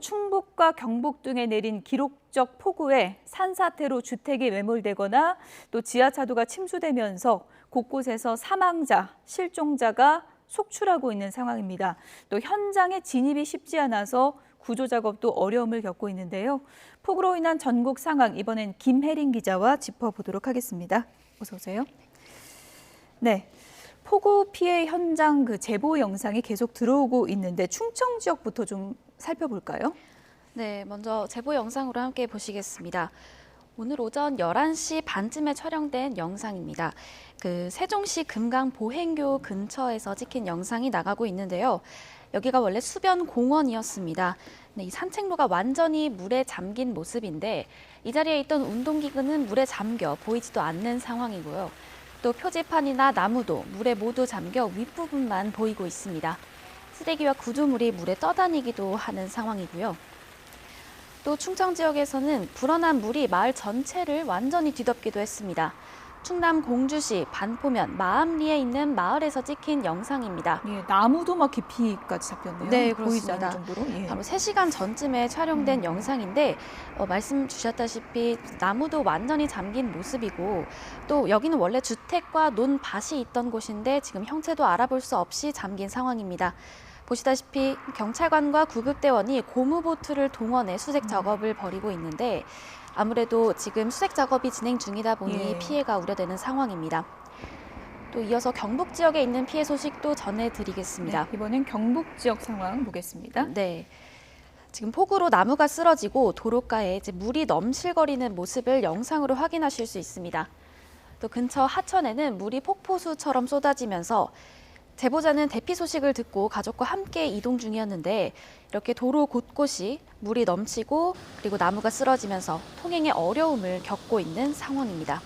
충북과 경북 등에 내린 기록적 폭우에 산사태로 주택이 매몰되거나 또 지하차도가 침수되면서 곳곳에서 사망자, 실종자가 속출하고 있는 상황입니다. 또 현장에 진입이 쉽지 않아서 구조 작업도 어려움을 겪고 있는데요. 폭우로 인한 전국 상황 이번엔 김혜린 기자와 짚어보도록 하겠습니다. 어서 오세요. 네. 폭우 피해 현장 제보 영상이 계속 들어오고 있는데 충청 지역부터 좀 살펴볼까요? 네, 먼저 제보 영상으로 함께 보시겠습니다. 오늘 오전 11시 반쯤에 촬영된 영상입니다. 세종시 금강 보행교 근처에서 찍힌 영상이 나가고 있는데요. 여기가 원래 수변 공원이었습니다. 네, 이 산책로가 완전히 물에 잠긴 모습인데 이 자리에 있던 운동기구는 물에 잠겨 보이지도 않는 상황이고요. 또 표지판이나 나무도 물에 모두 잠겨 윗부분만 보이고 있습니다. 쓰레기와 구조물이 물에 떠다니기도 하는 상황이고요. 또 충청 지역에서는 불어난 물이 마을 전체를 완전히 뒤덮기도 했습니다. 충남 공주시 반포면 마암리에 있는 마을에서 찍힌 영상입니다. 예, 나무도 막 깊이까지 잡혔네요. 네, 보이지 않을 그렇습니다. 정도로. 예. 바로 3시간 전쯤에 촬영된 영상인데 말씀 주셨다시피 나무도 완전히 잠긴 모습이고 또 여기는 원래 주택과 논밭이 있던 곳인데 지금 형체도 알아볼 수 없이 잠긴 상황입니다. 보시다시피 경찰관과 구급대원이 고무보트를 동원해 수색 작업을 벌이고 있는데 아무래도 지금 수색 작업이 진행 중이다 보니 예. 피해가 우려되는 상황입니다. 또 이어서 경북 지역에 있는 피해 소식도 전해드리겠습니다. 네, 이번엔 경북 지역 상황 보겠습니다. 네. 지금 폭우로 나무가 쓰러지고 도로가에 이제 물이 넘실거리는 모습을 영상으로 확인하실 수 있습니다. 또 근처 하천에는 물이 폭포수처럼 쏟아지면서 제보자는 대피 소식을 듣고 가족과 함께 이동 중이었는데 이렇게 도로 곳곳이 물이 넘치고 그리고 나무가 쓰러지면서 통행에 어려움을 겪고 있는 상황입니다.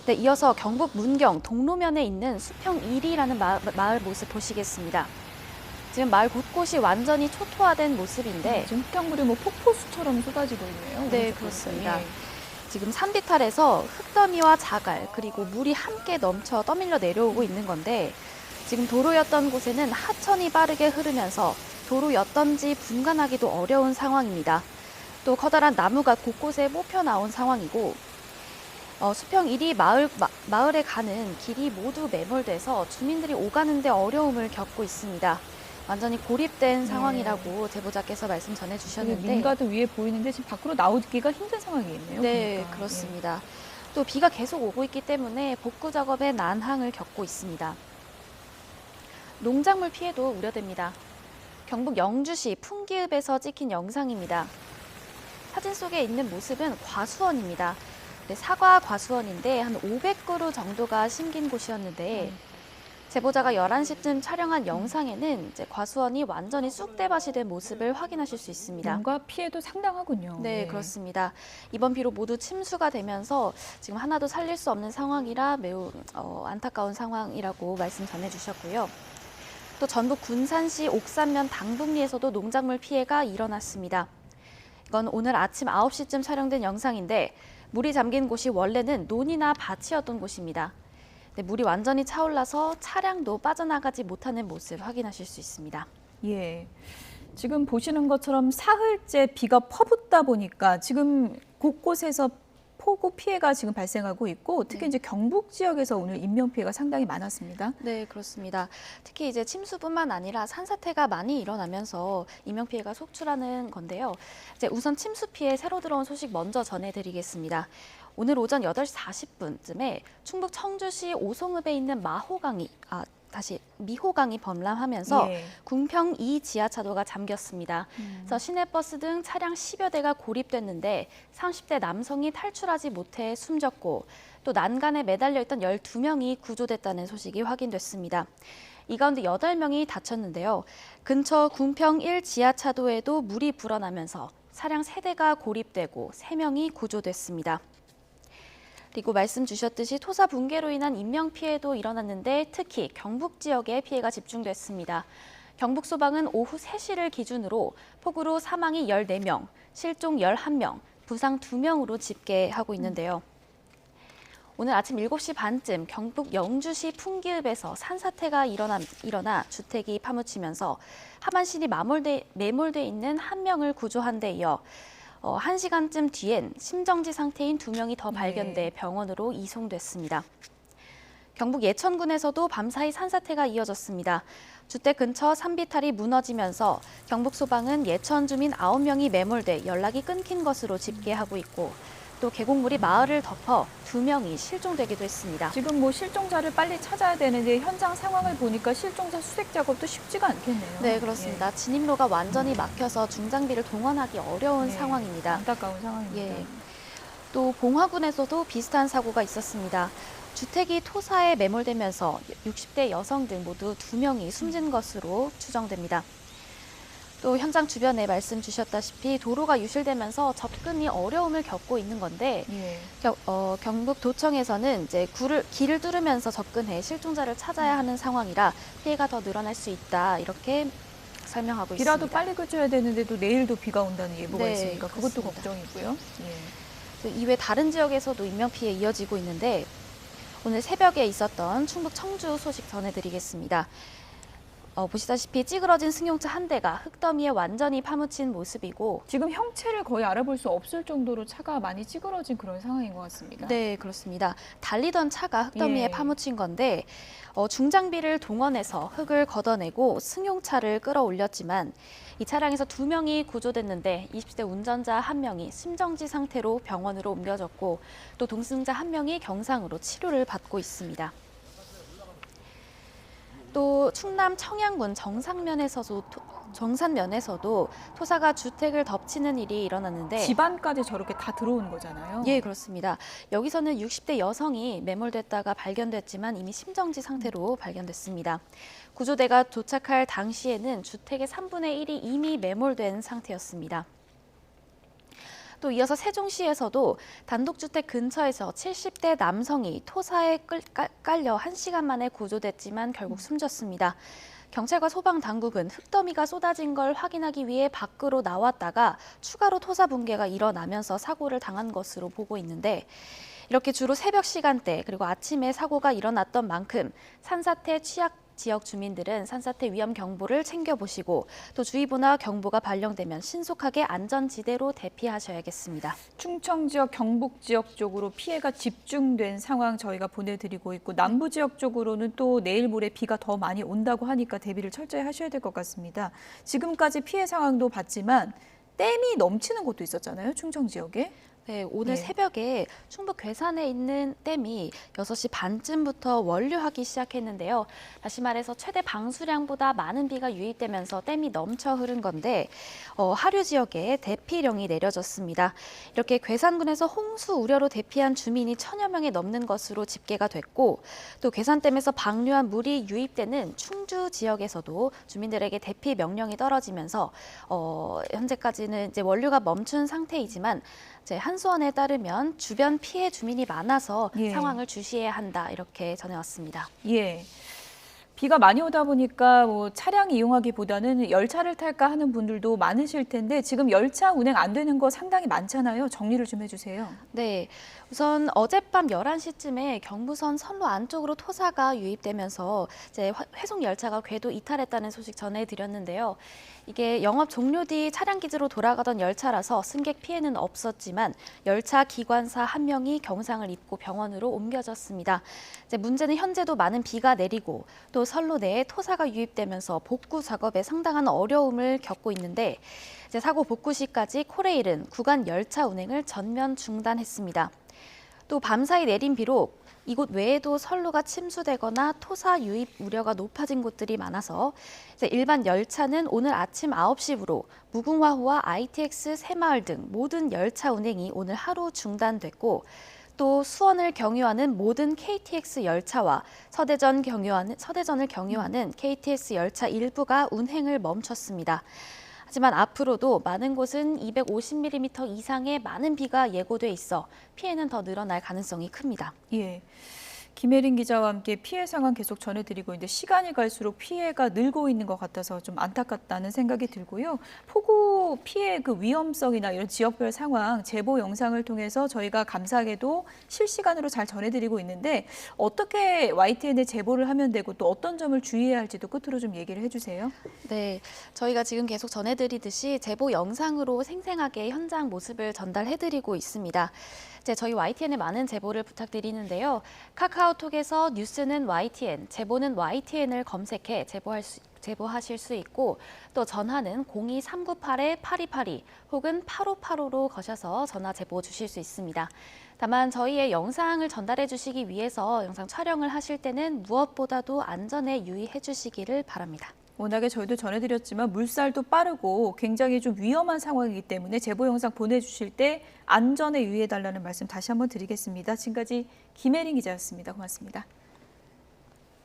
네, 이어서 경북 문경 동로면에 있는 수평 1이라는 마을 모습 보시겠습니다. 지금 마을 곳곳이 완전히 초토화된 모습인데 지금 흙탕물이 뭐 폭포수처럼 쏟아지고 있네요. 네, 오른쪽 그렇습니다. 예. 지금 산비탈에서 흙더미와 자갈 그리고 물이 함께 넘쳐 떠밀려 내려오고 있는 건데 지금 도로였던 곳에는 하천이 빠르게 흐르면서 도로였던지 분간하기도 어려운 상황입니다. 또 커다란 나무가 곳곳에 뽑혀 나온 상황이고 수평 1이 마을에 가는 길이 모두 매몰돼서 주민들이 오가는데 어려움을 겪고 있습니다. 완전히 고립된 상황이라고 제보자께서 말씀 전해주셨는데 민가도 위에 보이는데 지금 밖으로 나오기가 힘든 상황이겠네요. 네, 보니까. 그렇습니다. 또 비가 계속 오고 있기 때문에 복구 작업에 난항을 겪고 있습니다. 농작물 피해도 우려됩니다. 경북 영주시 풍기읍에서 찍힌 영상입니다. 사진 속에 있는 모습은 과수원입니다. 네, 사과 과수원인데 한 500그루 정도가 심긴 곳이었는데 제보자가 11시쯤 촬영한 영상에는 이제 과수원이 완전히 쑥대밭이 된 모습을 확인하실 수 있습니다. 뭔가 피해도 상당하군요. 네, 그렇습니다. 이번 비로 모두 침수가 되면서 지금 하나도 살릴 수 없는 상황이라 매우 안타까운 상황이라고 말씀 전해주셨고요. 또 전북 군산시 옥산면 당북리에서도 농작물 피해가 일어났습니다. 이건 오늘 아침 9시쯤 촬영된 영상인데 물이 잠긴 곳이 원래는 논이나 밭이었던 곳입니다. 네, 물이 완전히 차올라서 차량도 빠져나가지 못하는 모습 확인하실 수 있습니다. 예. 지금 보시는 것처럼 사흘째 비가 퍼붓다 보니까 지금 곳곳에서 폭우 피해가 지금 발생하고 있고 특히 이제 경북 지역에서 오늘 인명 피해가 상당히 많았습니다. 네, 그렇습니다. 특히 이제 침수뿐만 아니라 산사태가 많이 일어나면서 인명 피해가 속출하는 건데요. 이제 우선 침수 피해 새로 들어온 소식 먼저 전해드리겠습니다. 오늘 오전 8시 40분쯤에 충북 청주시 오송읍에 있는 미호강이 범람하면서 예. 궁평 2 지하차도가 잠겼습니다. 그래서 시내버스 등 차량 10여 대가 고립됐는데 30대 남성이 탈출하지 못해 숨졌고 또 난간에 매달려 있던 12명이 구조됐다는 소식이 확인됐습니다. 이 가운데 8명이 다쳤는데요. 근처 궁평 1 지하차도에도 물이 불어나면서 차량 3대가 고립되고 3명이 구조됐습니다. 그리고 말씀 주셨듯이 토사 붕괴로 인한 인명 피해도 일어났는데 특히 경북 지역에 피해가 집중됐습니다. 경북 소방은 오후 3시를 기준으로 폭우로 사망이 14명, 실종 11명, 부상 2명으로 집계하고 있는데요. 오늘 아침 7시 반쯤 경북 영주시 풍기읍에서 산사태가 일어나 주택이 파묻히면서 하반신이 매몰돼 있는 한 명을 구조한 데 이어 1시간쯤 뒤엔 심정지 상태인 2명이 더 발견돼 병원으로 이송됐습니다. 경북 예천군에서도 밤사이 산사태가 이어졌습니다. 주택 근처 산비탈이 무너지면서 경북 소방은 예천 주민 9명이 매몰돼 연락이 끊긴 것으로 집계하고 있고 또 계곡물이 마을을 덮어 2명이 실종되기도 했습니다. 지금 뭐 실종자를 빨리 찾아야 되는데 현장 상황을 보니까 실종자 수색 작업도 쉽지가 않겠네요. 네, 그렇습니다. 진입로가 완전히 막혀서 중장비를 동원하기 어려운 상황입니다. 안타까운 상황입니다. 예. 또 봉화군에서도 비슷한 사고가 있었습니다. 주택이 토사에 매몰되면서 60대 여성 등 모두 2명이 숨진 것으로 추정됩니다. 또 현장 주변에 말씀 주셨다시피 도로가 유실되면서 접근이 어려움을 겪고 있는 건데 경북도청에서는 이제 길을 뚫으면서 접근해 실종자를 찾아야 하는 상황이라 피해가 더 늘어날 수 있다 이렇게 설명하고 비라도 있습니다. 빨리 그쳐야 되는데도 내일도 비가 온다는 예보가 네, 있으니까 그것도 그렇습니다. 걱정이고요. 이외 다른 지역에서도 인명피해 이어지고 있는데 오늘 새벽에 있었던 충북 청주 소식 전해드리겠습니다. 보시다시피 찌그러진 승용차 한 대가 흙더미에 완전히 파묻힌 모습이고 지금 형체를 거의 알아볼 수 없을 정도로 차가 많이 찌그러진 그런 상황인 것 같습니다. 네, 그렇습니다. 달리던 차가 흙더미에 예. 파묻힌 건데 중장비를 동원해서 흙을 걷어내고 승용차를 끌어올렸지만 이 차량에서 2명이 구조됐는데 20대 운전자 1명이 심정지 상태로 병원으로 옮겨졌고 또 동승자 1명이 경상으로 치료를 받고 있습니다. 또 충남 청양군 정산면에서도 토사가 주택을 덮치는 일이 일어났는데 집안까지 저렇게 다 들어온 거잖아요. 예, 그렇습니다. 여기서는 60대 여성이 매몰됐다가 발견됐지만 이미 심정지 상태로 발견됐습니다. 구조대가 도착할 당시에는 주택의 3분의 1이 이미 매몰된 상태였습니다. 또 이어서 세종시에서도 단독주택 근처에서 70대 남성이 토사에 깔려 1시간 만에 구조됐지만 결국 숨졌습니다. 경찰과 소방당국은 흙더미가 쏟아진 걸 확인하기 위해 밖으로 나왔다가 추가로 토사 붕괴가 일어나면서 사고를 당한 것으로 보고 있는데 이렇게 주로 새벽 시간대 그리고 아침에 사고가 일어났던 만큼 산사태 취약 지역 주민들은 산사태 위험 경보를 챙겨보시고 또 주의보나 경보가 발령되면 신속하게 안전지대로 대피하셔야겠습니다. 충청 지역, 경북 지역 쪽으로 피해가 집중된 상황 저희가 보내드리고 있고 남부 지역 쪽으로는 또 내일 모레 비가 더 많이 온다고 하니까 대비를 철저히 하셔야 될 것 같습니다. 지금까지 피해 상황도 봤지만 댐이 넘치는 곳도 있었잖아요, 충청 지역에. 네, 오늘 새벽에 충북 괴산에 있는 댐이 6시 반쯤부터 원류하기 시작했는데요. 다시 말해서 최대 방수량보다 많은 비가 유입되면서 댐이 넘쳐 흐른 건데 하류 지역에 대피령이 내려졌습니다. 이렇게 괴산군에서 홍수 우려로 대피한 주민이 1000여 명에 넘는 것으로 집계가 됐고 또 괴산댐에서 방류한 물이 유입되는 충주 지역에서도 주민들에게 대피 명령이 떨어지면서 현재까지는 이제 원류가 멈춘 상태이지만 한수원에 따르면 주변 피해 주민이 많아서 상황을 주시해야 한다 이렇게 전해왔습니다. 예. 비가 많이 오다 보니까 뭐 차량 이용하기보다는 열차를 탈까 하는 분들도 많으실 텐데 지금 열차 운행 안 되는 거 상당히 많잖아요. 정리를 좀 해주세요. 네, 우선 어젯밤 11시쯤에 경부선 선로 안쪽으로 토사가 유입되면서 이제 회속 열차가 궤도 이탈했다는 소식 전해드렸는데요. 이게 영업 종료 뒤 차량 기지로 돌아가던 열차라서 승객 피해는 없었지만 열차 기관사 1명이 경상을 입고 병원으로 옮겨졌습니다. 이제 문제는 현재도 많은 비가 내리고 또 선로 내에 토사가 유입되면서 복구 작업에 상당한 어려움을 겪고 있는데 이제 사고 복구 시까지 코레일은 구간 열차 운행을 전면 중단했습니다. 또 밤사이 내린 비로 이곳 외에도 선로가 침수되거나 토사 유입 우려가 높아진 곳들이 많아서 일반 열차는 오늘 아침 9시부로 무궁화호와 ITX 새마을 등 모든 열차 운행이 오늘 하루 중단됐고 또 수원을 경유하는 모든 KTX 열차와 서대전을 경유하는 KTX 열차 일부가 운행을 멈췄습니다. 하지만 앞으로도 많은 곳은 250mm 이상의 많은 비가 예고돼 있어 피해는 더 늘어날 가능성이 큽니다. 예. 김혜린 기자와 함께 피해 상황 계속 전해드리고 있는데 시간이 갈수록 피해가 늘고 있는 것 같아서 좀 안타깝다는 생각이 들고요. 폭우 피해 그 위험성이나 이런 지역별 상황 제보 영상을 통해서 저희가 감사하게도 실시간으로 잘 전해드리고 있는데 어떻게 YTN에 제보를 하면 되고 또 어떤 점을 주의해야 할지도 끝으로 좀 얘기를 해주세요. 네, 저희가 지금 계속 전해드리듯이 제보 영상으로 생생하게 현장 모습을 전달해드리고 있습니다. 이제 저희 YTN에 많은 제보를 부탁드리는데요. 카카오톡에서 뉴스는 YTN, 제보는 YTN을 검색해 제보하실 수 있고 또 전화는 02398-8282 혹은 8585로 거셔서 전화 제보 주실 수 있습니다. 다만 저희의 영상을 전달해 주시기 위해서 영상 촬영을 하실 때는 무엇보다도 안전에 유의해 주시기를 바랍니다. 워낙에 저희도 전해드렸지만 물살도 빠르고 굉장히 좀 위험한 상황이기 때문에 제보 영상 보내주실 때 안전에 유의해달라는 말씀 다시 한번 드리겠습니다. 지금까지 김혜린 기자였습니다. 고맙습니다.